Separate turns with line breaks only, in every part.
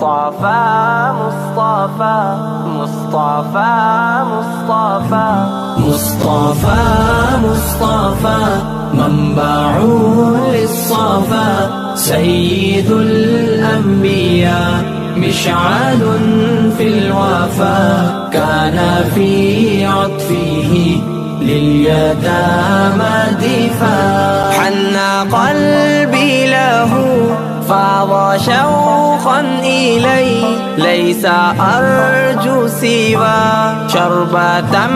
مصطفى مصطفى مصطفى مصطفى مصطفى مصطفى منبع للصفا سيد الأنبياء مشعل في الوفا كان في عطفه لليتامى دفاع حن قلبي له فاض شوقا إليه ليس أرجو سوى شربة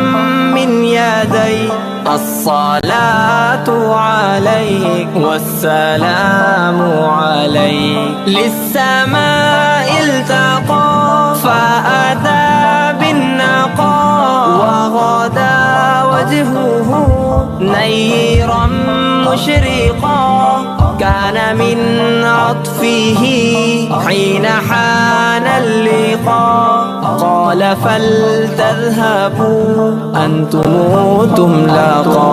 من يدي الصلاة عليك والسلام عليك للسماء التقى فأتى بالنقاء وغدا وجهه نيرا مشرقا كان من عطفه حين حان اللقاء قال فلتذهبوا أنتم تملقا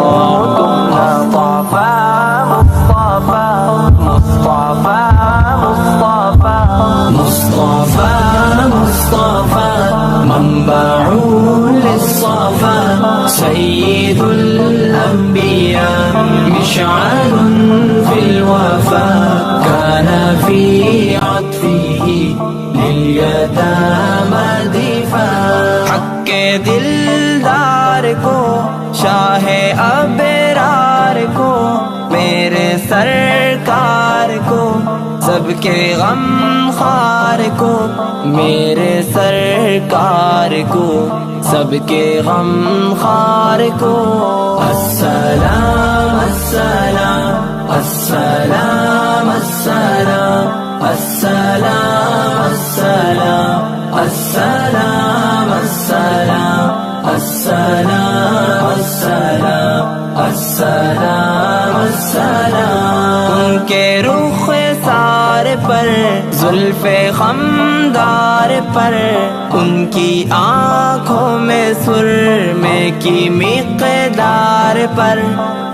مصطفى مصطفى مصطفى مصطفى مصطفى مصطفى منبع للصفا سيد الأنبياء مشعل في الوفا كان في عطفه لليتامى دفاع حق دلدار کو شاہ ابرار کو میرے سرکار کو سب کے غم خار کو میرے سرکار کو سب کے غم خار کو السلام السلام السلام السلام السلام السلام السلام السلام السلام السلام السلام السلام ان کے رخ سار پر زلف خمدار پر ان کی آنکھوں میں سرمے کی مقدار پر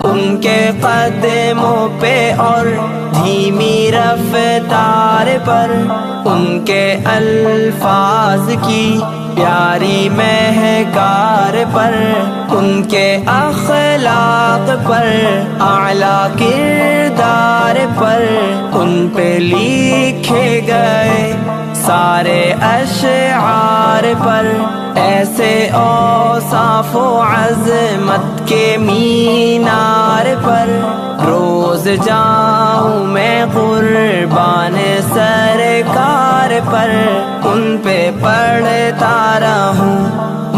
ان کے قدموں پہ اور دھیمی رفتار پر ان کے الفاظ کی پیاری مہکار پر ان کے اخلاق پر اعلیٰ کردار پر ان پہ لکھے گئے سارے اشعار پر ایسے اوصاف و عظمت کے مینار پر روز جاؤں میں قربان سرکار پر ان پہ پڑھتا رہوں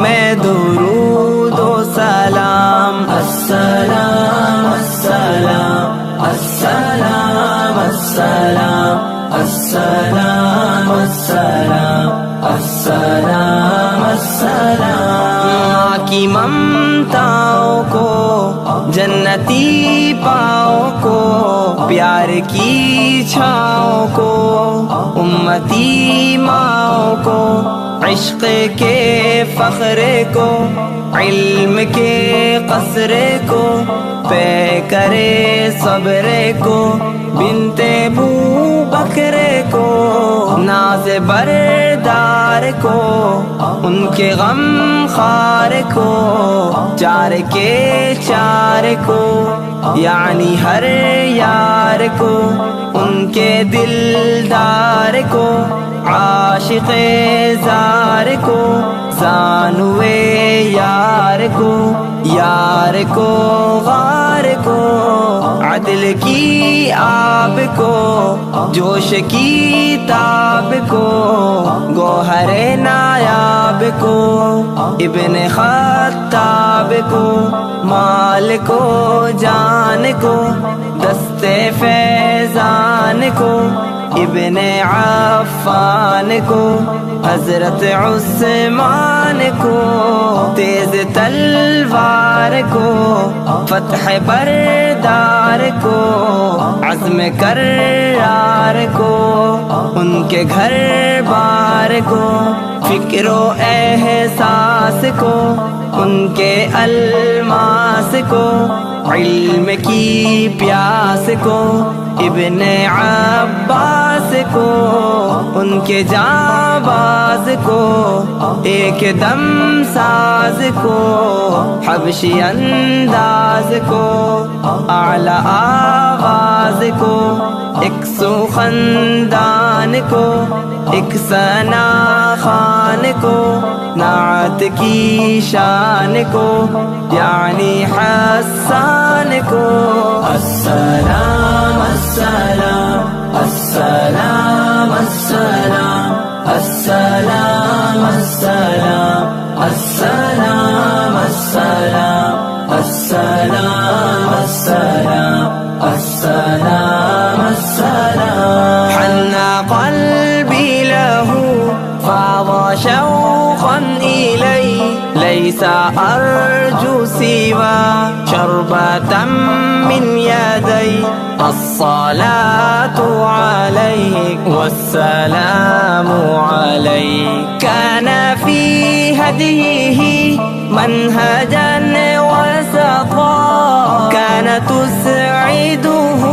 میں درود و سلام السلام السلام السلام السلام السلام السلام السلام السلام ماں کی ممتاؤں کو جنتی پاؤں کو پیار کی چھاؤں کو امتی ماؤں کو عشق کے فخرے کو علم کے قصرے کو پے کرے صبرے کو بنت ابو بکرے کو ناز بردار کو ان کے غم خار کو چار کے چار کو یعنی ہر یار کو ان کے دلدار کو عاشق زار کو زانوے یار کو یار کو غار کو عدل کی آب کو جوش کی تاب کو گوہر نایاب کو ابن خطاب کو مال کو جان کو دست فیضان کو ابن عفان کو حضرت عثمان کو تیز تلوار کو فتح بردار کو عزم کرار کو ان کے گھر بار کو فکر و احساس کو ان کے الماس کو علم کی پیاس کو ابن عباس
کو، ان کے جانباز کو، ایک دم ساز کو، حبشی انداز کو، اعلی آواز کو، ایک سو خاندان کو، ایک ثنا خان کو، نعت کی شان کو، یعنی حسان کو۔
السلام السلام السلام السلام السلام السلام السلام السلام السلام السلام السلام السلام
حن قلبي له فاض شوقا إليه، ليس أرجو سوى شربة من يدي، الصلاة عليك والسلام عليك. كان في هديه منهجا وسطا، كان تسعده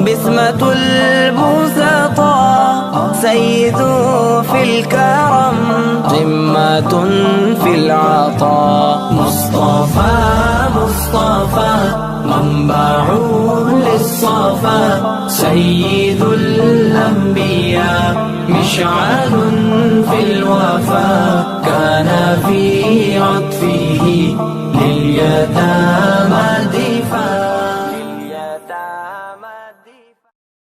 بسمة البسطاء، سيد في الكرم قمة في العطاء.
مصطفى مصطفى منبع للصفا، سيد الأنبياء مشعل في الوفا، كان في عطفه لليتامى